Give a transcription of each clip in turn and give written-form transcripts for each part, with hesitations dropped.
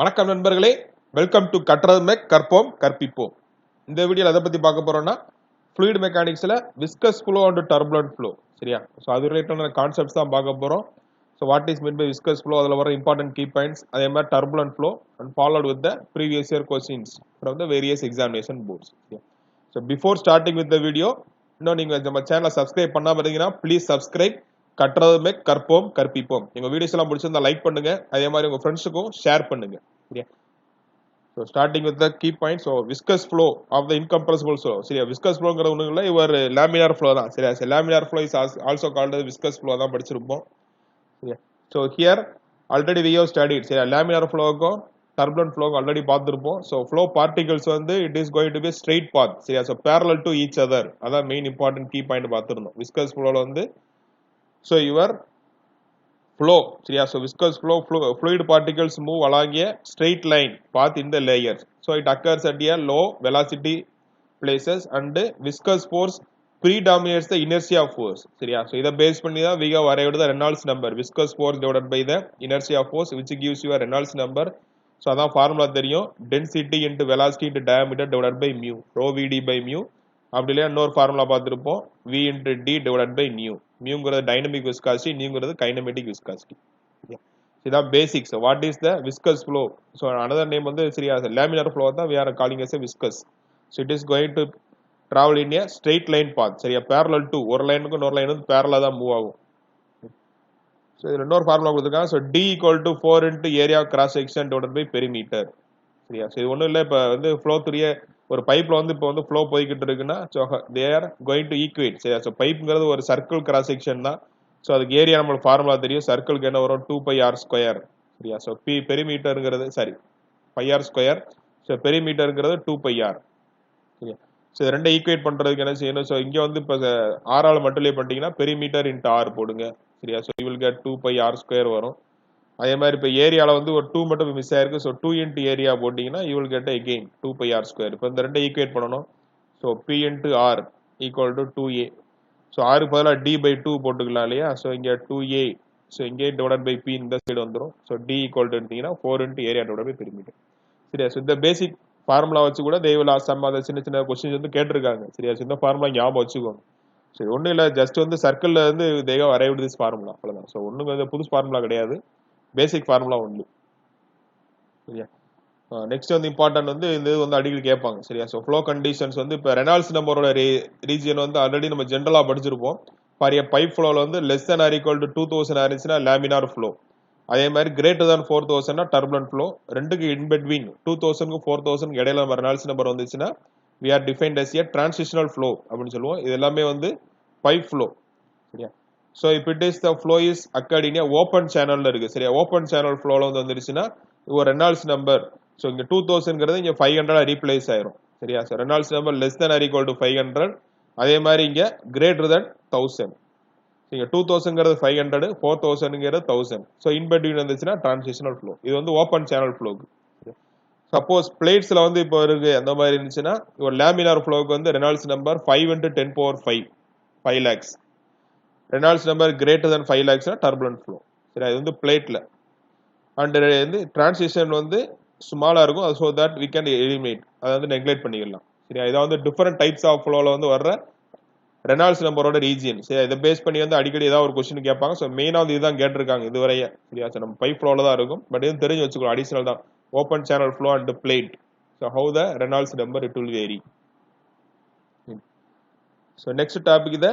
வணக்கம் நண்பர்களே, welcome to கற்றதுமெக் கற்போம் கற்பிப்போம். இந்த வீடியோல எதை பத்தி பார்க்க போறோம்னா fluid மெக்கானிக்ஸ்ல viscous flow and turbulent flow. சரியா? சோ அது ரிலேட்டடான கான்செப்ட்ஸ் தான் பார்க்க போறோம். So what is meant by viscous flow, அதுல வர important key points, அதே மாதிரி turbulent flow and followed with the previous year questions from the various examination boards. So before starting with the video, இன்னும் நீங்க நம்ம சேனலை சப்ஸ்கிரைப் பண்ணாம இருந்தீங்கன்னா ப்ளீஸ் சப்ஸ்கிரைப். கற்றதுமே கற்போம் கற்பிப்போம். எங்க வீடியோஸ் எல்லாம் பிடிச்சிருந்தா லைக் பண்ணுங்க, அதே மாதிரி உங்க ஃப்ரெண்ட்ஸுக்கும் ஷேர் பண்ணுங்க. சரியா? So starting with the key points, so viscous flow of the incompressible flow. சரியா? viscous flowங்கிறது ஒண்ணும் இல்ல, இவர் laminar flow தான். சரியா? laminar flow is also called viscous flow தான் படிச்சிருப்போம். சரியா? So here already we have studied. சரியா? laminar flowக்கும் turbulent flow ஆல்ரெடி பார்த்திருப்போம். So flow particles வந்து it is going to be straight path. சரியா? So parallel to each other. அதான் main important key point பார்த்திருந்தோம். viscous flowல வந்து so your flow, so viscous flow, fluid particles move along a straight line path in the layers. So it occurs at a low velocity places and viscous force predominates the inertia force. So இத base பண்ணி தான் we have arrived the Reynolds number, viscous force divided by the inertia force, which gives you a Reynolds number. So அதான் formula தெரியும், density into velocity into diameter divided by mu, rho vd by mu. அப்படி இல்லையா இன்னொரு formula பார்த்திருப்போம், v into d divided by nu. Muங்கிறது dynamic viscosity, நியூங்கிறது kinematic viscosity. இதான் basics. What is the viscous flow? So another name வந்து சரியா laminar flow தான் we are calling as a viscous. So it is going to travel in a straight line path. சரியா? parallel to ஒரு லைனுக்கு இன்னொரு line வந்து parallel தான் move ஆகும். ஸோ இதில் இன்னொரு ஃபார்முலா கொடுத்துருக்காங்க. So d equal to 4 into area of cross section divided by perimeter. சரியா? ஸோ இது ஒன்றும் இல்லை, இப்போ வந்து ஃப்ளோ துரிய ஒரு பைப்ல வந்து இப்போ வந்து ஃப்ளோ போய்கிட்டு இருக்குன்னா they are going to equate. சரியா? ஸோ பைப்புங்கிறது ஒரு சர்க்கிள் கிராஸ் செக்ஷன் தான். ஸோ அதுக்கு ஏரியா நம்மளுக்கு ஃபார்முலா தெரியும், சர்க்கிளுக்கு என்ன வரும், 2πr². சரியா? ஸோ பெரிமீட்டருங்கிறது சாரி πr². ஸோ பெரிமீட்டருங்கிறது 2πr. சரியா? ஸோ ரெண்டை ஈக்குவேட் பண்றதுக்கு என்ன செய்யணும்? ஸோ இங்கே வந்து இப்போ ஆறால் மட்டும் பண்ணிட்டீங்கன்னா பெரிமீட்டர் இன்ட்டு ஆர் போடுங்க. சரியா? So you will get 2πr² வரும். அதே மாதிரி இப்போ ஏரியாவில் வந்து ஒரு 2 மட்டும் மிஸ் ஆயிருக்கு. ஸோ 2 இன்ட்டு ஏரியா போட்டிங்கன்னா you will get again 2πr². இப்போ இந்த ரெண்டை ஈக்குவேட் பண்ணணும். So P into R equal to 2a. So ஆருக்கு பதிலாக d/2 போட்டுக்கலாம் இல்லையா? ஸோ இங்கே 2a. ஸோ இங்கே டிவைட் பை பி இந்த சைடு வந்துடும். ஸோ d ஈக்குவல் டு எடுத்தீங்கன்னா 4 into area divide by perimeter. சரியா? ஸோ இந்த பேசிக் ஃபார்முலா வச்சு கூட தேவில் சம் அதை சின்ன சின்ன கொஸ்டின்ஸ் வந்து கேட்டிருக்காங்க. சரியா? ஸோ இந்த ஃபார்முலா ஞாபகம் வச்சுக்கோங்க. சரி, ஒன்றும் இல்லை, ஜஸ்ட் வந்து சர்க்கிளில் வந்து தேவ் அரைவ்டு திஸ் ஃபார்முலா, அவ்வளோதான். ஸோ ஒன்றும் வந்து புதுசு ஃபார்முலா கிடையாது, பேசிக் ஃபார்முலா ஒன்லி. சரியா? நெக்ஸ்ட் வந்து இம்பார்ட்டன்ட் வந்து இந்த இது வந்து அடிக்கடி கேட்பாங்க. சரியா? ஸோ ஃப்ளோ கண்டிஷன்ஸ் வந்து இப்போ ரெனால்ட்ஸ் நம்பரோட ரீஜியன் வந்து ஆல்ரெடி நம்ம ஜென்ரலாக படிச்சிருப்போம். ஃபார் ஏ பைப் ஃப்ளோவில் வந்து less than or equal to 2000 இருந்துச்சுன்னா லேமினார் ஃப்ளோ. அதே மாதிரி கிரேட்டர் தேன் 4000 டர்புலன்ட் ஃப்ளோ. ரெண்டுக்கு இன் பிட்வீன் 2000க்கு 4000 இடையில நம்ம ரெனால்ட்ஸ் நம்பர் வந்துச்சுன்னா we are defined as a transitional flow அப்படின்னு சொல்லுவோம். இது எல்லாமே வந்து பைப் ஃப்ளோ. சரியா? ஸோ இப்போ it is the flow is accord in open சேனல்ல இருக்கு. சரியா? ஓப்பன் சேனல் ஃப்ளோல வந்து வந்துருச்சுன்னா ஒரு ரெனால்ட்ஸ் நம்பர், ஸோ இங்கே 2000ங்கிறது இங்கே 500 ரீப்ளேஸ் ஆயிரும். சரியா? So Reynolds number less than or equal to 500. அதே மாதிரி இங்கே கிரேட்டர் தென் 1000. இங்கே 2000ங்கிறது 500, 4000ங்கிறது 1000. ஸோ இன் பிட்வீன் வந்துச்சுன்னா டிரான்சிஷனல் ஃப்ளோ. இது வந்து ஓப்பன் சேனல் ஃப்ளோக்கு. சப்போஸ் பிளேட்ஸ்ல வந்து இப்போ இருக்கு அந்த மாதிரி இருந்துச்சுன்னா ஒரு லேமினார் ஃப்ளோக்கு வந்து Reynolds number 5 into 10⁵ 5 lakhs. Reynolds number greater than 5 lakhs turbulent flow. சரி, அது வந்து பிளேட்ல. அண்ட் வந்து டிரான்சிஷன் வந்து ஸ்மாலா இருக்கும், so that we can eliminate, அதை வந்து நெக்லெக்ட் பண்ணிக்கலாம். சரியா? இதை வந்து டிஃபரெண்ட் டைப்ஸ் ஆஃப் ஃப்ளோல வந்து வர்ற ரெனால்ட்ஸ் நம்பரோட ரீஜியன். சரி, இதை பேஸ் பண்ணி வந்து அடிக்கடி ஏதாவது ஒரு கொஸ்டின் கேட்பாங்க. ஸோ மெயினாக வந்து இதுதான் கேட்டிருக்காங்க இதுவரையே. சரியா? நம்ம பைப் ஃப்ளோல தான் இருக்கும், பட் இது தெரிஞ்சு வச்சுக்கணும், அடிஷனல் தான். Open channel flow and plate. So how the Reynolds number it will vary. So next topic is the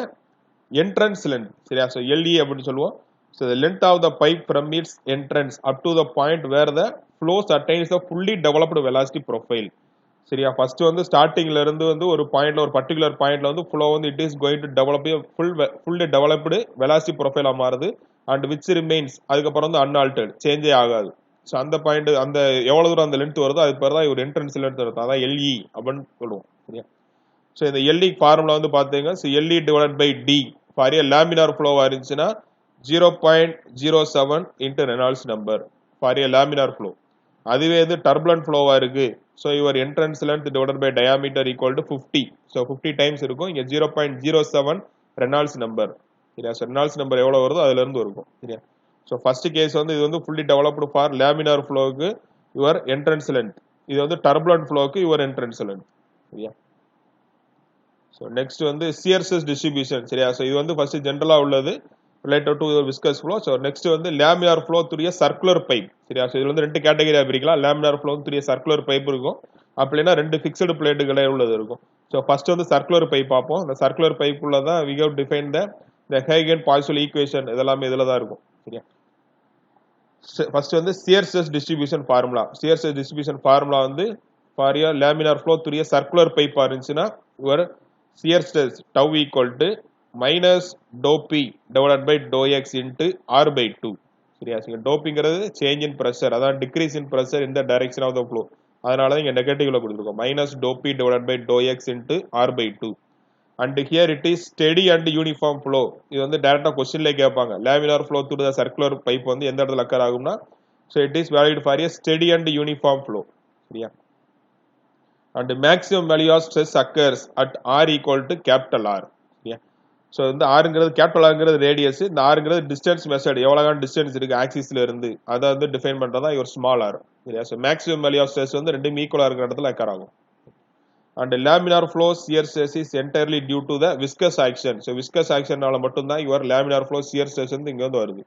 entrance length. சரியா? So LE அப்படின்னு சொல்லுவோம். So the length of the pipe from its entrance up to the point where the flow attains the fully developed velocity profile. சரியா? First வந்து ஸ்டார்டிங்ல இருந்து வந்து ஒரு பாயிண்ட்ல ஒரு பர்டிகுலர் பாயிண்ட்ல வந்து ஃப்ளோ வந்து it is going to develop fully developed velocity ப்ரொஃபைலா மாறுது. அண்ட் விச் ரிமைன்ஸ், அதுக்கப்புறம் வந்து அன்ஆல்டர்ட், சேஞ்சே ஆகாது. ஸோ அந்த பாயிண்ட் அந்த எவ்வளவு தூரம் அந்த லென்த் வருதோ அது பேர் தான் ஒரு என்ட்ரன்ஸ் லென்த் வருது, அதான் எல்இ அப்படின்னு சொல்லுவோம். சரியா? ஸோ இந்த எல்இ ஃபார்முலா வந்து பார்த்தீங்க, so L E divide by D for a laminar ஃப்ளோவாக இருந்துச்சுன்னா 0.07 into Reynolds number for a laminar flow. அதுவே வந்து டர்புலன்ட் ஃப்ளோவாக இருக்கு, so your entrance length divide by diameter equal to 50. So 50 times இருக்கும். இங்கே 0.07 ரெனால்ட்ஸ் நம்பர். சரியா? ஸோ ரெனால்ட்ஸ் நம்பர் எவ்வளோ வருதோ அதுல இருந்து இருக்கும். சரியா? ஸோ ஃபர்ஸ்ட் கேஸ் வந்து இது வந்து ஃபுல்லி டெவலப்டு ஃபார் லேமினார் ஃப்ளோவுக்கு your entrance length. இது வந்து turbulent flowக்கு your entrance length. சரியா? So next வந்து shear stress distribution. சரியா? So இது வந்து first general உள்ளது related to your viscous flow. So next வந்து laminar flow through a circular pipe. சரியா? So இதுல வந்து ரெண்டு கேட்டகரியா பிரிக்கலாம். laminar flow through a circular pipe இருக்கும். அப்படினா ரெண்டு fixed plateகளே உள்ளது இருக்கும். So first வந்து circular pipe பார்ப்போம். அந்த circular pipe உள்ள தான் we have defined the Huygens-Poiseuille equation இதெல்லாம் இதுல தான் இருக்கும். சரியா? First வந்து shear stress distribution formula. Shear stress distribution formula வந்து for a laminar flow through a circular pipe இருந்துச்சுனா your shear stress tau equal to minus dou p divided by dou x into r by 2. சரியா? dou pங்கிறது change in pressure, அதான் decrease in pressure in the direction of the flow. அதனால தான் இங்க நெகட்டிவ்ல கொடுத்திருக்கோம். minus dou p divided by dou x into r by 2. And here it is steady and uniform flow. இது வந்து டைரக்டா क्वेश्चनல கேட்பாங்க. laminar flow through the circular pipe வந்து எந்த இடத்துல occur ஆகும்னா, so it is valid for a steady and uniform flow. சரியா? And maximum value of stress occurs at r equal to capital R. சரியா? so இந்த rங்கிறது capital Rங்கிறது radius, இந்த rங்கிறது distance measured, எவ்வளவு distance இருக்கு ஆக்சிஸ்ல இருந்து அத வந்து டிஃபைன் பண்றதா your small r. சரியா? so maximum value of stress வந்து ரெண்டும் ஈக்குவலா இருக்கிற இடத்துல occur ஆகும். And laminar flow shear stress is entirely due to the viscous action. So viscous action நால மட்டும் தான் your laminar flow shear stress வந்து இங்க வந்து வருது.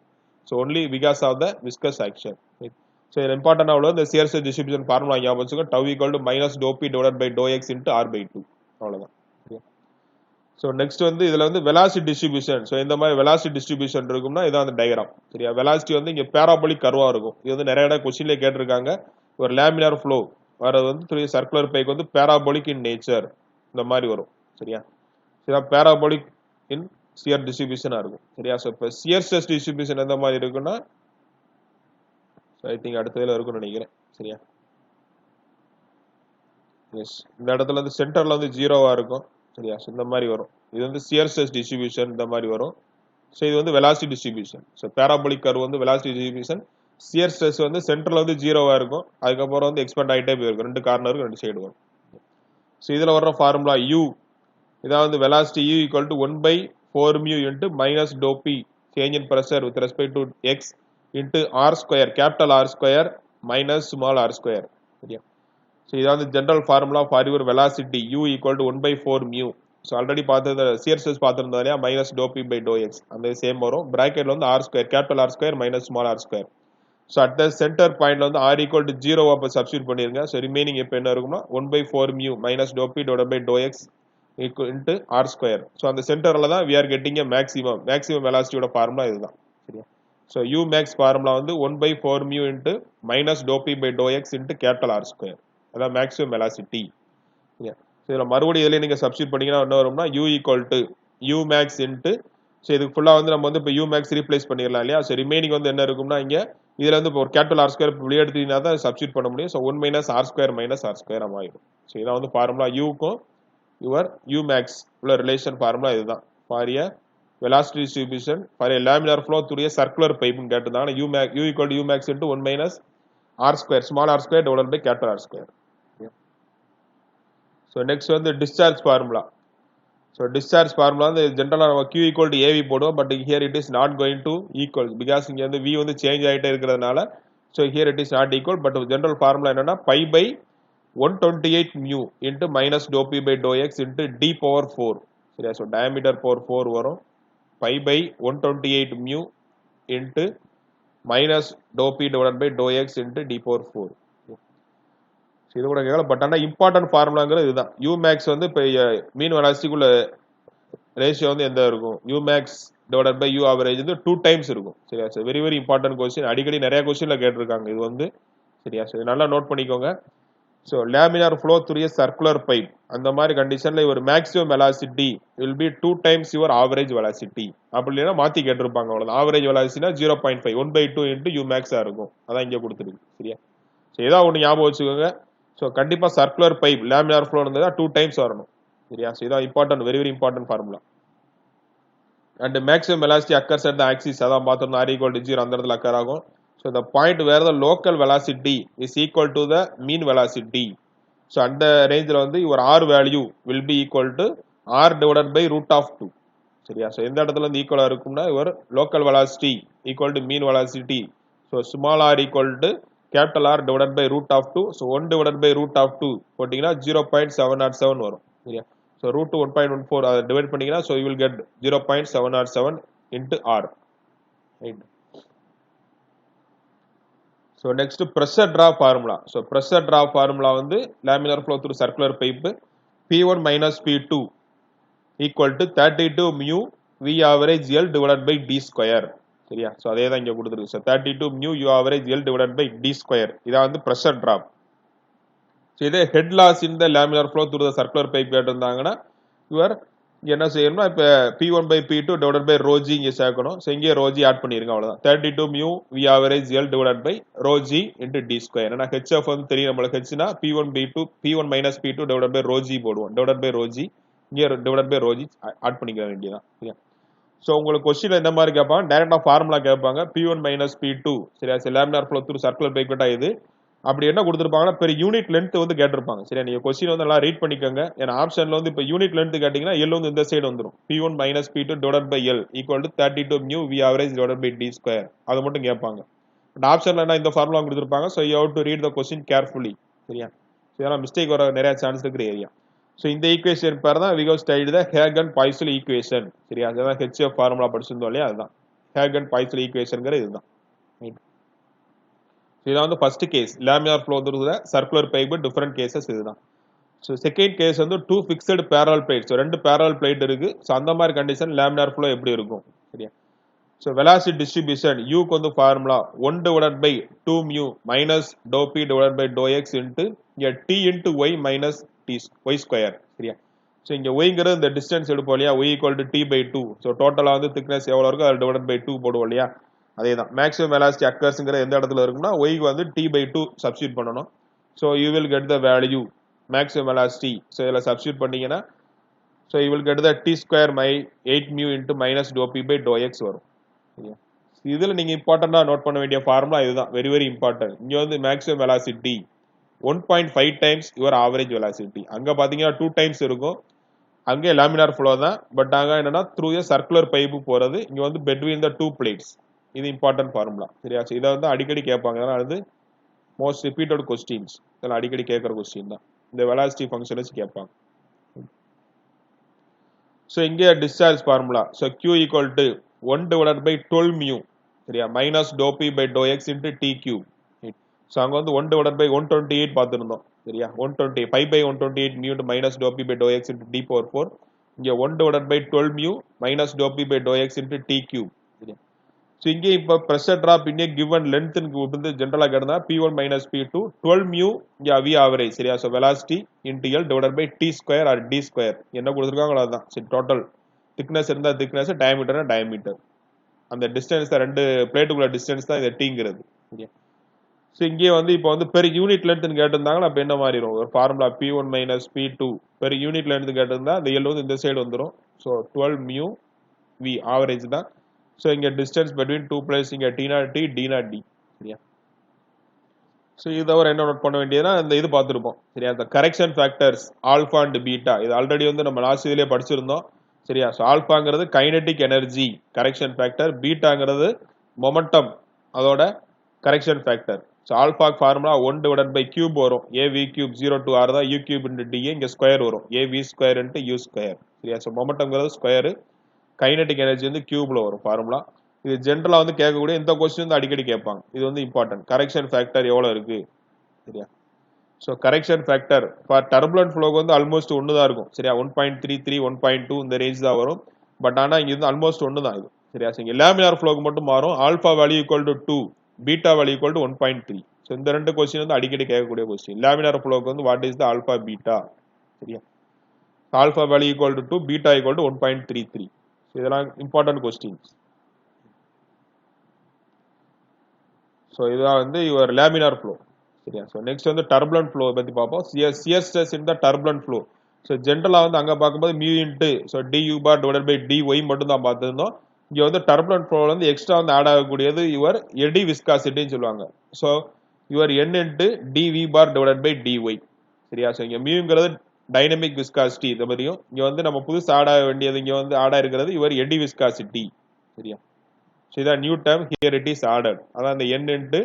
So only because of the viscous action. So இது important ஆ உள்ளது. இந்த shear stress distribution formula ஞாபகம் வச்சுக்கோ. tau equal to minus dou p divided by dou x into r by 2. அவ்வளவுதான். So next வந்து இதுல வந்து velocity distribution. So இந்த மாதிரி velocity distribution இருக்கும்னா இதான் அந்த டயகிராம். சரியா? velocity வந்து இங்க parabolic curve-ஆ இருக்கும். இது வந்து நிறைய क्वेश्चनல கேட்டிருக்காங்க. ஒரு laminar flow வரது வந்து through circular pipe வந்து parabolic in nature இந்த மாதிரி வரும். சரியா? இதான் parabolic in shear distribution ஆ இருக்கும். சரியா? so இப்ப shear stress distribution எந்த மாதிரி இருக்குன்னா, so I think அடுத்ததுல இருக்கும்னு நினைக்கிறேன். சரியா? yes இந்த இடத்துல வந்து சென்டர்ல வந்து 0-ஆ இருக்கும். சரியா? so இந்த மாதிரி வரும். இது வந்து shear stress distribution இந்த மாதிரி வரும். so இது வந்து velocity distribution. so parabolic curve வந்து velocity distribution. shear stress வந்து சென்டர்ல வந்து 0-ஆ இருக்கும். அதுக்கு அப்புறம் வந்து எக்ஸ்பேண்ட் ஆயிட்டே போயிருக்கும். ரெண்டு கார்னருக்கு ரெண்டு சைடு வரும். சோ இதுல வர்ற ஃபார்முலா u இதான் வந்து velocity u equal to 1 by 4 mu into minus dou p change in pressure with respect to x into r square capital R square minus small r square. சரியா? So இதான் வந்து general formula for your velocity u equal to 1 by 4 mu. So already பார்த்தது shear stress பார்த்திருந்தோம் இல்லையா, minus dou p by dou x அந்த same வரும். பிராக்கெட்ல வந்து r square capital R square minus small r square. So at the center point வந்து r equal to 0 அப்ப substitute பண்ணிருங்க. So remaining இப்ப என்ன இருக்கும்னா 1 by 4 mu minus dou p divided by dou x equal into r square. So அந்த சென்டர்ல தான் we are getting a maximum velocity ஓட ஃபார்முலா இதுதான். சரியா? So u max ஃபார்முலா வந்து 1 by 4 mu into minus dou p by dou x into capital R square. அதான் maximum velocity. சரியா? So இதுல மறுபடியும் இதுல நீங்க சப்ஸ்டிட்யூட் பண்ணீங்கன்னா என்ன வரும்னா u equal to u max into, so இதுக்கு ஃபுல்லா வந்து நம்ம வந்து இப்ப u max ரீப்ளேஸ் பண்ணிரலாம் இல்லையா? So remaining வந்து என்ன இருக்கும்னா இங்க இதுல வந்து ஒரு கேபிட்டல் R ஸ்கொயர் வெளிய எடுத்தீங்கன்னா தான் சப்ஸ்டிட்யூட் பண்ண முடியும். So 1 minus r square minus r square ஆயிடும். சோ இதான் வந்து ஃபார்முலா u க்கும் your u max உள்ள ரிலேஷன் ஃபார்முலா இதுதான். for a velocity distribution for a laminar flow through a circular pipe ன்னு கேட்டதால u equal to u max into 1 minus r square small r square divided by capital R square. so next வந்து discharge formula. So discharge formula வந்து ஜெனரலா நம்ம q equal to av போடுவோம். but here it is not going to equal because இங்க வந்து v வந்து change ஆயிட்டே இருக்கிறதுனால so here it is not equal. but general formula என்னன்னா pi by 128 mu into minus dou p by dou x into d power 4. சரியா? so diameter power 4 வரும். pi by 128 mu into minus dou p divided by dou x into d power 4. இது கூட கேட்கல. But ஆனா important ஃபார்முலாங்கிறது இதுதான். u max வந்து இப்ப மீன் வெலாசிட்டிக்குள்ள ratio வந்து எந்த இருக்கும், u max divided by u average வந்து 2 டைம்ஸ் இருக்கும். சரியா? So very very important question. அடிக்கடி நிறைய क्वेश्चनல கேட்டிருக்காங்க இது வந்து. சரியா? சோ நல்லா நோட் பண்ணிக்கோங்க. So laminar flow through a circular pipe அந்த மாதிரி கண்டிஷன்ல ஒரு maximum velocity will be 2 times your average velocity. அப்படி இல்லனா மாத்தி கேட்டிருப்பாங்க அவ்வளவுதான். average velocityனா 0.5 1/2 into u max ஆ இருக்கும். அதான் இங்க கொடுத்திருக்கு. சரியா? சோ ஏதா ஒன்னு ஞாபகம் வச்சுக்கோங்க. சோ கண்டிப்பா சர்க்குலர் பைப் laminar flow இருந்ததா 2 டைம்ஸ் வரணும். சரியா? சோ இதான் important very very important formula. and maximum velocity occurs at the axis அதான் பார்த்தோம் r equal to 0 அந்த இடத்துல occur ஆகும். so the point where the local velocity is equal to the mean velocity. so அந்த ரேஞ்சில வந்து your r value will be equal to r divided by root of 2. சரியா? so எந்த இடத்துல வந்து ஈக்குவலா இருக்கும்னா your local velocity equal to mean velocity. so small r equal to capital R divided by root of 2. So 1 divided by root of 2 போட்டீங்கன்னா 0.707 வரும் சரியா. So root 1.14 அதை டிவைட் பண்ணீங்கன்னா so you will get 0.707 into R. Right. So next pressure drop formula. So pressure drop formula வந்து laminar flow through circular pipe P1 minus P2 equal to 32 mu V average L divided by D square. சரியா. So அதே தான் இங்க கொடுத்திருக்கு. So 32 mu U average L divided by D square. இதான் வந்து pressure drop. So இதே head loss in the laminar flow through the circular pipe கேட்டிருந்தாங்கன்னா இவர் என்ன செய்யணும்னா இப்ப P1 by P2 divided by rho G இங்க சேர்க்கணும். So இங்கே rho G ஆட் பண்ணிருங்க அவ்வளவுதான். 32 mu V average L divided by rho G into D square. ஏன்னா HF வந்து தெரியும் நம்மளுக்கு Hனா P1 minus P2 divided by rho G போடுவோம். divided by rho G இங்கே divided by rho G add பண்ணிக்க வேண்டியதான். சரியா. So உங்களுக்கு கொஸ்டின்ல இந்த மாதிரி கேட்பாங்க டைரக்டா ஃபார்முலா கேட்பாங்க P1 minus P2 சரியா. laminar flow through circular pipe கேட்டா இது அப்படி என்ன கொடுத்திருப்பாங்கன்னா பெர் யூனிட் லென்த் வந்து கேட்டிருப்பாங்க சரியா. நீங்க கொஸ்டின் வந்து நல்லா ரீட் பண்ணிக்கோங்க. ஏன்னா ஆப்ஷன்ல வந்து இப்ப யூனிட் லென்த் கேட்டீங்கன்னா L வந்து இந்த சைடு வந்துரும். P1 minus P2 divided by L equal to 32 mu V average divided by D square. அது மட்டும் கேட்பாங்க. பட் ஆப்ஷன்ல என்ன இந்த ஃபார்முலா கொடுத்திருப்பாங்க. So you have to read the question carefully சரியா. இதெல்லாம் மிஸ்டேக் வர நிறைய சான்ஸ் இருக்கிற ஏரியா. So இந்த ஈக்குவேஷன் பேர் தான் we have studied the Hagen-Poiseuille equation சரியா. அதான் HF ஃபார்முலா படிச்சிருந்தோம் இல்லையா அதுதான் Hagen-Poiseuille equationங்கறது இதுதான். இதுதான் வந்து first case laminar flow through the circular pipe different cases இதுதான். So second case வந்து two fixed parallel plates. So ரெண்டு parallel plate இருக்கு. So அந்த மாதிரி கண்டிஷன் laminar flow எப்படி இருக்கும் சரியா. So velocity distribution U க்கு வந்து formula 1 divided by 2 mu minus dou P divided by dou X into T into Y minus Y square சரியா. So இங்க Yங்கிறது இந்த டிஸ்டன்ஸ் எடுப்போம் இல்லையா. Y equal to T by 2. So டோட்டலா வந்து thickness எவ்வளவு இருக்கோ அது divided by 2 போடுவோம் இல்லையா. அதேதான் மேக்ஸிமம் வெலாசிட்டி அக்கர்ஸ்ங்கற எந்த இடத்துல இருக்கும்னா y க்கு வந்து t by 2 சப்ஸ்டிட்யூட் பண்ணனும். So you will get the value maximum velocity. So இதல சப்ஸ்டிட்யூட் பண்ணீங்கனா so you will get the t square by 8 mu into minus dou p by dou x வரும். சரியா. இதுல நீங்க இம்பார்ட்டன்ட்டா நோட் பண்ண வேண்டிய ஃபார்முலா இதுதான் வெரி வெரி இம்பார்ட்டன்ட். இங்க வந்து maximum velocity 1.5 times your average velocity. அங்க பாத்தீங்கன்னா 2 times இருக்கும். அங்கே laminar flow தான். பட் அங்க என்னன்னா through a circular pipe போறது. இங்க வந்து between the two plates. இது இம்பார்ட்டன்ட் ஃபார்முலா சரியா. இத வந்து அடிக்கடி கேட்பாங்க. அதனால அது மோஸ்ட் ரிப்பீட்டட் क्वेश्चंस. இதெல்லாம் அடிக்கடி கேக்குற क्वेश्चन தான். இந்த வெலாசிட்டி ஃபங்க்ஷன் வச்சு கேட்பாங்க. சோ இங்கே discharge formula. So Q equal to 1 divided by 12 mu சரியா minus dou P by dou X into T cube. So அங்க வந்து 1 divided by 128 பார்த்திருந்தோம் சரியா. 120 5 by 128 mu into minus dou P by dou X into D power 4. இங்க 1 divided by 12 mu minus dou P by dou X into T cube சரியா. So இங்கே இப்ப pressure drop in a given length க்கு வந்து ஜெனரலா கேட்டா P1 minus P2 12 mu இங்க V average சரியா. So velocity into L divided by T square or D square என்ன கொடுத்திருக்காங்களோ அதான். சரி டோட்டல் thickness இருந்தா thickness diameter diameter அந்த டிஸ்டன்ஸ் தான் ரெண்டு பிளேட்டுக்குள்ள டிஸ்டன்ஸ் தான் இந்த Tங்கிறது சரியா. So இங்கே வந்து இப்போ வந்து பெர் யூனிட் லென்த் னு கேட்டிருந்தாங்கன்னா அப்ப என்ன மாறிரும். ஒரு formula P1 minus P2 per unit length கேட்டிருந்தா இந்த L வந்து இந்த சைடு வந்துரும். So 12 mu V average தான். So இங்க distance between two places இங்க T0 T D0 D சரியா. So இத வர என்ன நோட் பண்ண வேண்டியதுனா இந்த இது பார்த்திருப்போம் சரியா. the correction factors alpha and beta இது ஆல்ரெடி வந்து நம்ம லாஸ்ட் இதுலயே படிச்சிருந்தோம் சரியா. So ஆல்பாங்கிறது kinetic energy correction factor, பீட்டாங்கிறது momentum அதோட correction factor. So alpha formula 1 divided by cube வரும். a v cube 0 to r தான் u cube into d இங்க square வரும். a v square into u square சரியா. So momentumங்கிறது square kinetic energy வந்து கியூப்ல வரும் formula. இது ஜெனரலா வந்து கேட்கக்கூடிய இந்த क्वेश्चन வந்து அடிக்கடி கேட்பாங்க. இது வந்து இம்பார்ட்டன்ட். கரெக்ஷன் ஃபேக்டர் எவ்வளவு இருக்கு சரியா. So correction factor for turbulent ஃப்ளோக்கு வந்து ஆல்மோஸ்ட் 1 தான் இருக்கும் சரியா. 1.33 1.2 இந்த ரேஞ்ச் தான் வரும். பட் ஆனா இங்க வந்து ஆல்மோஸ்ட் 1 தான் இது சரியா. இங்க லேமினார் ஃப்ளோக்கு மட்டும் மாறும். Alpha value equal to 2 beta value equal to 1.3. So இந்த ரெண்டு क्वेश्चन வந்து அடிக்கடி கேட்கக்கூடிய क्वेश्चन. லேமினார் ஃப்ளோக்கு வந்து what is the alpha beta சரியா. Alpha value equal to 2 beta equal to 1.33. இதெல்லாம் இம்பார்ட்டன்ட் क्वेश्चंस. சோ இதுதான் வந்து your laminar flow சரியா. சோ நெக்ஸ்ட் வந்து turbulent flow பத்தி பாப்போம். shear stress in the turbulent flow. So ஜெனரலா வந்து அங்க பாக்கும்போது mu into so du bar divided by dy மட்டும் தான் பார்த்திருந்தோம். இங்க வந்து turbulent flow வந்து எக்ஸ்ட்ரா வந்து ஆட் ஆகக்கூடியது your eddy viscosity ன்னு சொல்வாங்க. So your n into dv bar divided by dy சரியா. சோ இங்க muங்கிறது டைனமிக் விஸ்காசிட்டி இத பத்தியும் இங்க வந்து நம்ம புதுசா ஆட் ஆக வேண்டியது இங்க வந்து ஆட் ஆயிருக்கிறது இவர் எடி விஸ்காசிட்டி சரியா. சோ இத new term here it is added. அதான் அந்த n into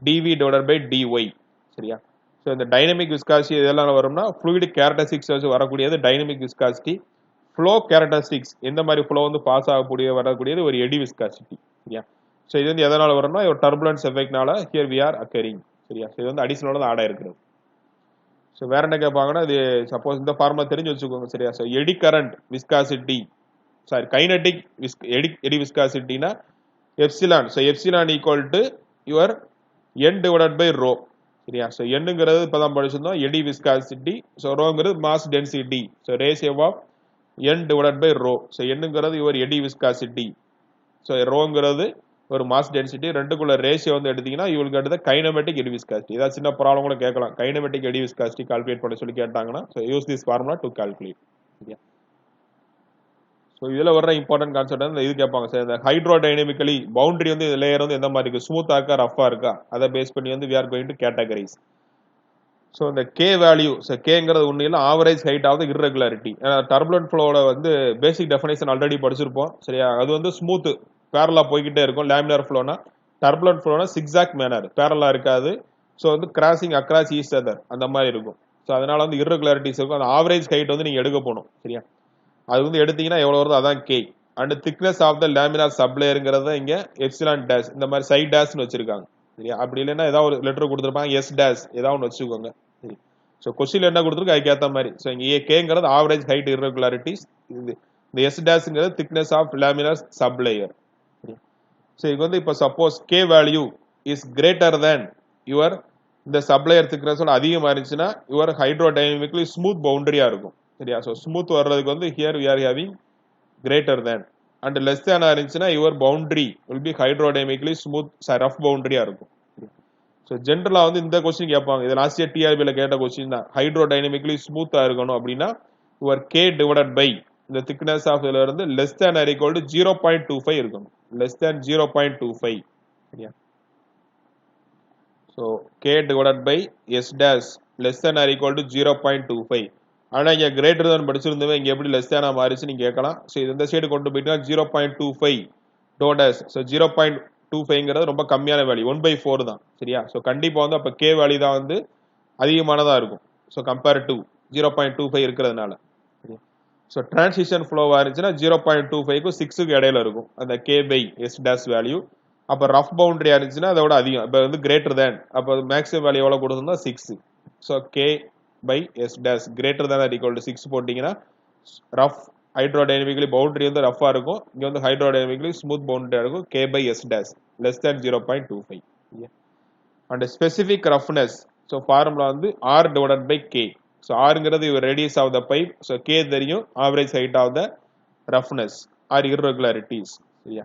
dv divided by dy சரியா ஸோ இந்த டைனமிக் விஸ்காசிட்டி இதெல்லாம் வரும்னா fluid characteristics வச்சு வரக்கூடியது டைனமிக் விஸ்காசிட்டி flow characteristics எந்த மாதிரி flow வந்து பாஸ் ஆகக்கூடிய வரக்கூடியது ஒரு எடி விஸ்காசிட்டி சரியா ஸோ இது வந்து எதனால வரும்னா ஒரு டர்புலன்ஸ் எஃபெக்ட்னால here we are occurring சரியா ஸோ இது வந்து அடிஷனலா தான் ஆட் ஆயிருக்கிறது ஸோ வேற என்ன கேட்பாங்கன்னா இது சப்போஸ் இந்த ஃபார்முலா தெரிஞ்சு வச்சுக்கோங்க சரியா so eddy current viscosity sorry kinematic eddy விஸ்காசிட்டினா epsilon so epsilon equal to your n divided by rho சரியா ஸோ என்னங்கிறது இப்போதான் படிச்சிருந்தோம் எடி விஸ்காசிட்டி ஸோ ரோங்கிறது mass density so ratio of n divided by rho so என்னங்கிறது your eddy viscosity so ரோங்கிறது ஒரு mass density ரெண்டுக்குள்ள ரேஷியோ வந்து எடுத்தீங்கன்னா you will get the kinematic eddy viscosity ஏதாவது சின்ன ப்ராப்ளம் கூட கேட்கலாம் கைனமேட்டிக் எடி விஸ்காசிட்டி கால்குலேட் பண்ண சொல்லி கேட்டாங்கன்னா so use this formula to calculate சரியா ஸோ இதில் வர்ற இம்பார்ட்டன்ட் கான்செப்ட் வந்து இது கேட்பாங்க சார் இந்த ஹைட்ரோடைனமிக்கலி பவுண்டரி வந்து இந்த லேயர் வந்து எந்த மாதிரி இருக்கு ஸ்மூத்தா இருக்கா ரஃபா இருக்கா அதை பேஸ் பண்ணி வந்து we are going to categorize so இந்த கே வேல்யூ ஸோ கேங்கிறது உண்மையில average height of irregularity turbulent ஃப்ளோவோட வந்து பேசிக் டெஃபினேஷன் ஆல்ரெடி படிச்சிருப்போம் சரியா அது வந்து ஸ்மூத் பேரலா போய்கிட்டே இருக்கும் லேமினார் ஃப்ளோனா டர்புலன்ட் ஃப்ளோனா சிக்ஸாக் மேனர் பேரலா இருக்காது ஸோ வந்து கிராசிங் அக்ராஸ் ஈச் அதர் அந்த மாதிரி இருக்கும் ஸோ அதனால வந்து இர்ரெகுலாரிட்டிஸ் இருக்கும் அந்த ஆவரேஜ் ஹைட் வந்து நீங்க எடுக்க போகணும் சரியா அது வந்து எடுத்தீங்கன்னா எவ்வளவு வருது அதான் K and thickness of the laminar சப்லேயருங்கிறத இங்க எப்சிலான் டேஷ் இந்த மாதிரி சைட் டேஷ்னு வச்சிருக்காங்க சரியா அப்படி இல்லைன்னா ஏதாவது ஒரு லெட்டர் கொடுத்துருப்பாங்க எஸ் டேஷ் ஏதாவது ஒன்று வச்சுக்கோங்க சரி ஸோ கொஸ்டின் என்ன கொடுத்துருக்கு அதுக்கேற்ற மாதிரி ஸோ இங்கே கேங்கிறது ஆவரேஜ் ஹைட் இர்ரெகுலாரிட்டிஸ் இந்த எஸ் டேஷ்ங்கிறது thickness of laminar sublayer so இது வந்து இப்போ suppose K value is greater than your இந்த சப்லேயர் திக்னஸோட அதிகமாக இருந்துச்சுன்னா யுவர் ஹைட்ரோடைனமிக்கலி ஸ்மூத் பவுண்டரியா இருக்கும் சரியா ஸோ ஸ்மூத் வர்றதுக்கு வந்து here we are having greater than and less than இருந்துச்சுன்னா your boundary will be hydrodynamically smooth rough பவுண்டரியா இருக்கும் ஸோ ஜென்ரலாக வந்து இந்த கொஸ்டின் கேட்பாங்க இது லாஸ்ட் இயர் டிஆர்பியில் கேட்ட கொஸ்டின் தான் ஹைட்ரோடைனமிக்கலி ஸ்மூத்தா இருக்கணும் அப்படின்னா யுவர் கே டிவைடட் பை இந்த திக்னஸ் ஆஃப் இதுல இருந்து less than or equal to 0.25 இருக்கணும் லெஸ் தேன் 0.25 சரியா so K divided by S dash less than or equal to 0.25 ஆனா இங்க கிரேட்டர் தான் படிச்சிருந்தவங்க இங்க எப்படி லெஸ் தேனா மாறிச்சு நீங்க கேட்கலாம் ஸோ இது இந்த சைடு கொண்டு போயிட்டா 0.25 டோ டேஷ் ஸோ 0.25ங்கிறது ரொம்ப கம்மியான வேல்யூ 1/4 தான் சரியா ஸோ கண்டிப்பா வந்து அப்ப கே வேல்யூ தான் வந்து அதிகமானதா இருக்கும் ஸோ கம்பேர் டு 0.25 இருக்கிறதுனால ஸோ டிரான்சிஷன் ஃப்ளோவா இருந்துச்சுன்னா 0.25க்கு 6க்கு இடையில இருக்கும் அந்த K by S dash value அப்போ ரஃப் பவுண்டரியா இருந்துச்சுன்னா அதோட அதிகம் இப்போ வந்து கிரேட்டர் தேன் அப்போ மேக்ஸிமம் வேல்யூ எவ்வளோ கொடுத்துருந்தா 6 so K by s dash greater than or equal to 6 போட்டீங்கன்னா rough hydrodynamically boundary வந்து ரஃபா இருக்கும் இங்க வந்து hydrodynamically smooth boundary இருக்கும் k by s dash less than 0.25 and specific roughness so formula வந்து r divided by k so r ங்கிறது radius of the pipe so k தெரியும் average height of the roughness or irregularities சரியா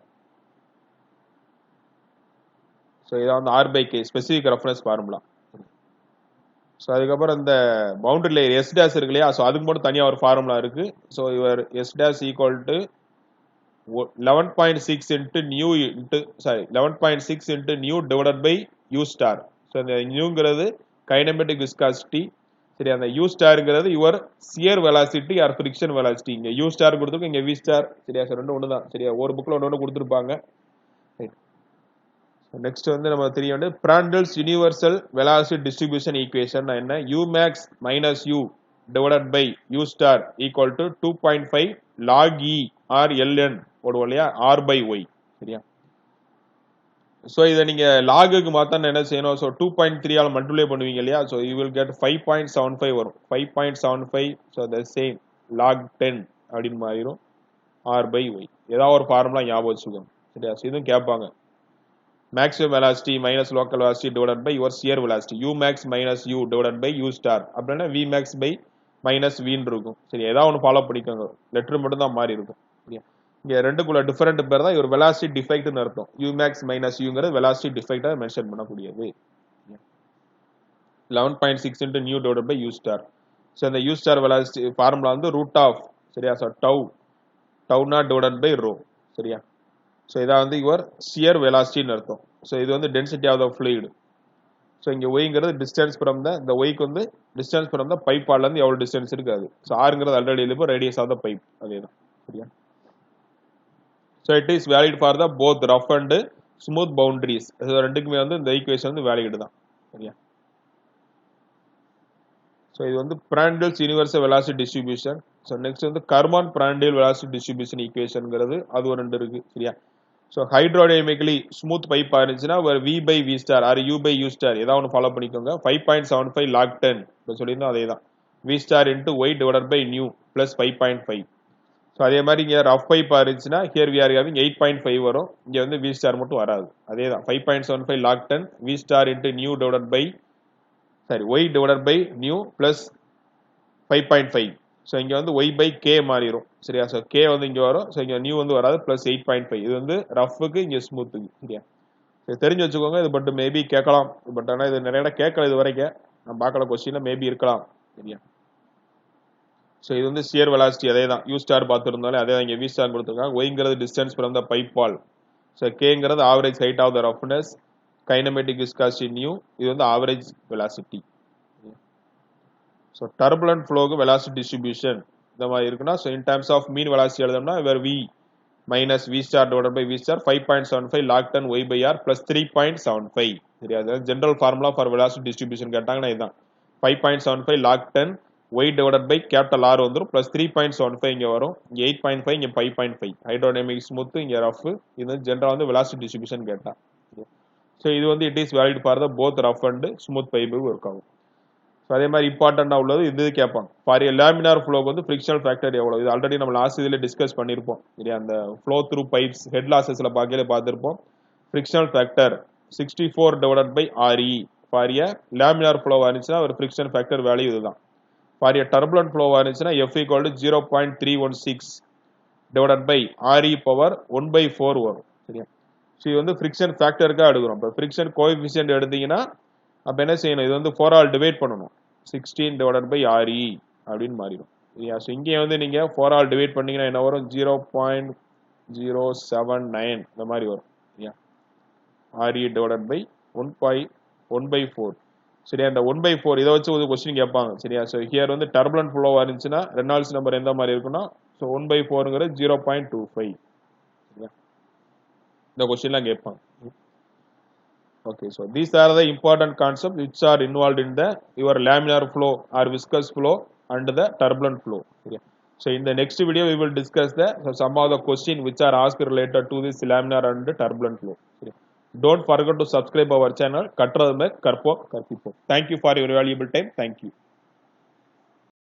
so இது வந்து r by k specific roughness formula so அதுக்கப்புறம் இந்த boundary layer S dash இருக்கு இல்லையா so அதுக்கு மட்டும் தனியாக ஒரு ஃபார்முலா இருக்கு so your S dash equal to 11.6 into nu into sorry 11.6 into nu divided by U star so இந்த நியூங்கிறது கைனமெட்டிக் விஸ்காசிட்டி சரி அந்த யூ ஸ்டாருங்கிறது your shear velocity or friction velocity இங்கே யூ ஸ்டார் கொடுத்துருக்கு இங்கே வி ஸ்டார் சரியா சார் ரெண்டு ஒன்று தான் சரியா ஒரு புக்கில் ஒன்று கொடுத்துருப்பாங்க நெக்ஸ்ட் வந்து நம்ம தெரிய வேண்டியது பிராண்டல்ஸ் யூனிவர்சல் வெலாசிட்டி டிஸ்ட்ரிபியூஷன் ஈக்குவேஷன் என்ன u max minus u divided by u star equal to 2.5 log e or ln போடுவோம் இல்லையா r by y சரியா ஸோ இதை நீங்க லாகுக்கு மாத்தான என்ன செய்யணும் ஸோ 2.3 ஆல் மல்டிப்ளை பண்ணுவீங்க இல்லையா ஸோ யூ வில் கெட் 5.75 வரும் 5.75 ஸோ த சேம் லாக் 10 அப்படின்னு மாறிடும் r by y ஏதாவது ஒரு ஃபார்முலா ஞாபகம் வச்சுக்கோங்க சரியா ஸோ இதுவும் கேட்பாங்க maximum velocity minus local velocity divided by your shear velocity u max minus u divided by u star அப்படினா v max by minus v ன்னு இருக்கும் சரி ஏதாவது ஒன்னு ஃபாலோ பண்ணிக்கோங்க லெட்டர் மட்டும் தான் மாறி இருக்கும் சரியா இங்க ரெண்டுக்குள்ள டிஃபரண்ட் பேர் தான் ஒரு velocity defect ன்னு அர்த்தம் u max minus u ங்கிறது velocity defect ஆ மென்ஷன் பண்ணக்கூடியது 11.6 into nu divided by u star so அந்த u star velocity ஃபார்முலா வந்து root of சரியா so tau naught divided by rho சரியா ஸோ இதான் வந்து யுவர் சியர் வெலாசிட்டின்னு அர்த்தம் ஸோ இது வந்து density of the fluid so இங்கே ஒய்ங்கிறது டிஸ்டன்ஸ் ஃப்ரம் த இந்த ஒய்க்கு வந்து டிஸ்டன்ஸ் ஃப்ரம் த பைப் பாட்லேருந்து எவ்வளோ டிஸ்டன்ஸ் இருக்காது ஸோ ஆறுங்கிறது ஆல்ரெடி இப்போ ரேடியஸ் ஆஃப் த பைப் அதே தான் சரியா so it is valid for the both rough and smooth boundaries. இது ரெண்டுக்குமே வந்து இந்த ஈக்குவேஷன் வந்து வேலிட் தான். சரியா? ஸோ இது வந்து Prandtl's universal velocity distribution. So next வந்து கர்மான் பிராண்டில் வெலாசிட்டி டிஸ்ட்ரிபியூஷன் ஈக்குவேஷன்ங்கிறது அது ஒரு ரெண்டு இருக்கு. சரியா? ஸோ ஹைட்ரோடைனமிக்கலி ஸ்மூத் பைப்பா இருந்துச்சுன்னா ஒரு V by V star or U by U star ஏதாவது ஒன்று ஃபாலோ பண்ணிக்கோங்க. 5.75 log 10 இப்போ சொல்லியிருந்தோம் அதே தான். V star into Y divided by nu plus 5.5. So அதே மாதிரி இங்கே ரஃப் பைப்பா இருந்துச்சுன்னா ஹியர் வி ஆர் ஹேவிங் 8.5 வரும். இங்கே வந்து V star மட்டும் வராது. அதே தான் 5.75 log 10 V star into nu divided by y divided by nu plus 5.5. So இங்கே வந்து y by k மாறிடும். சரியா? ஸோ k வந்து இங்கே வரும். ஸோ இங்கே நியூ வந்து வராது ப்ளஸ் 8.5. இது வந்து ரஃபுக்கு இங்கே ஸ்மூத்துக்கு. சரியா? இது தெரிஞ்சு வச்சுக்கோங்க. இது பட் மேபி கேட்கலாம். பட் ஆனால் இது நிறைய கேட்கல இது வரைக்கும். நான் பார்க்கல கொஸ்டின்ல மேபி இருக்கலாம். சரியா? ஸோ இது வந்து shear velocity அதே தான். U star பார்த்துருந்தாலே அதே தான் இங்கே V star கொடுத்துருக்காங்க. ஒய்ங்கிறது distance from the pipe wall. So கேங்கிறது average height of the roughness. Kinematic viscosity nu. இது வந்து ஆவரேஜ் வெலாசிட்டி. ஸோ டர்புலன்ட் ஃப்ளோக்கு வெலாசிட்டி டிஸ்ட்ரிபியூஷன் இந்த மாதிரி இருக்குன்னா so in terms of mean velocity எழுதோம்னா வேறு V minus V star divided by V star 5.75 log 10 Y by R plus 3.75. சரியா? அதாவது general formula for velocity distribution கேட்டாங்கன்னா இதுதான் 5.75 log 10 Y divided by capital R வந்துடும் plus 3.75 இங்கே வரும். இங்கே 8.5 இங்கே 5.5. ஹைட்ரோடைனமிக் ஸ்மூத் இங்கே ரஃப். இது ஜென்ரல் வந்து வெலாசிட்டி டிஸ்ட்ரிபியூஷன் கேட்டா. ஸோ இது வந்து it is valid for the both rough and smooth pipe work ஆகும். ஸோ அதே மாதிரி இம்பார்ட்டண்டாக உள்ளது இது கேட்பாங்க. ஃபார் லேமினார் ஃப்ளோக்கு வந்து ஃப்ரிக்ஷனல் ஃபேக்டர் எவ்வளோ? இது ஆல்ரெடி நம்ம லாஸ்ட் இதில் டிஸ்கஸ் பண்ணியிருப்போம். சரியா? அந்த ஃப்ளோ த்ரூ பைப்ஸ் ஹெட் லாசஸில் பார்த்துருப்போம். Frictional factor 64 divided by RE. For a laminar ஃப்ளோவாக இருந்துச்சுன்னா ஒரு ஃப்ரிக்ஷன் ஃபேக்டர் வேல்யூ இதுதான். ஃபார் ஏ டர்புலன்ட் ஃப்ளோவாக இருந்துச்சுன்னா F equal to 0.316 divided by RE power 1/4 வரும். சரியா? ஸோ இது வந்து ஃப்ரிக்ஷன் ஃபேக்டருக்காக எடுக்கிறோம். இப்போ ஃப்ரிக்ஷன் கோஎஃபிஷியன்ட் எடுத்தீங்கன்னா அப்போ என்ன செய்யணும்? இது வந்து 4 ஆல் டிவைட் பண்ணணும். 16 divided by RE அப்படின்னு மாறிடும். சரியா? ஸோ இங்கே வந்து நீங்கள் 4 ஆல் டிவைட் பண்ணீங்கன்னா என்ன வரும்? 0.079 இந்த மாதிரி வரும். சரியா? RE divided by 1/4. சரியா? இந்த 1/4 இதை வச்சு ஒரு கொஸ்டின் கேட்பாங்க. சரியா? ஸோ ஹியர் வந்து டர்புலன்ட் ஃப்ளோவாக இருந்துச்சுன்னா ரெனால்ட்ஸ் நம்பர் எந்த மாதிரி இருக்குன்னா ஸோ 1/4ங்கிறது 0.25. சரியா? இந்த கொஸ்டின்லாம் கேட்பாங்க. Okay, so these are the important concepts which are involved in the your laminar flow or viscous flow and the turbulent flow. Okay. So in the next video we will discuss the some of the questions which are asked related to this laminar and turbulent flow. Okay. Don't forget to subscribe our channel. Thank you for your valuable time. Thank you.